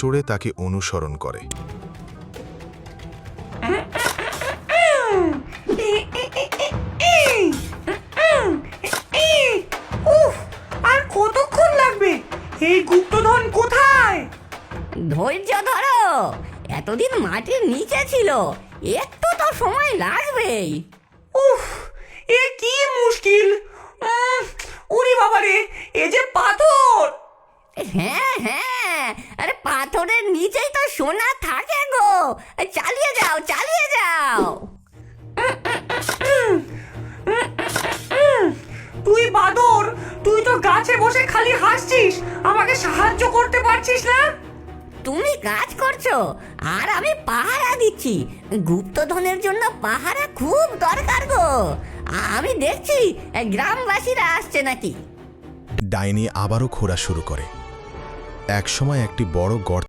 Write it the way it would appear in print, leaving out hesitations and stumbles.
চড়ে তাকে অনুসরণ করে। উফ, আর কতক্ষণ লাগবে? এই গুপ্তধন কোথায়? ধৈর্য ধরো, এতদিন মাটির নিচে ছিল, একটু তো সময় লাগবেই। উফ, এ কি মুশকিল! ওরে বাবারে, এ যে পাথর! হ্যাঁ হ্যাঁ, আরে পাথরের নিচেই তো সোনা থাকে গো। চালিয়ে যাও চালিয়ে যাও। তুই বাদর, তুই তো গাছে বসে খালি হাসছিস, আমাকে সাহায্য করতে পারছিস না? তুমি কাজ করছো আর আমি পাহারা দিচ্ছি। গুপ্তধনের জন্য পাহারা খুব দরকার গো। আমি দেখছি গ্রামবাসীরা আসছে নাকি। ডাইনি আবারও খোঁড়া শুরু করে। একসময় একটি বড় গর্ত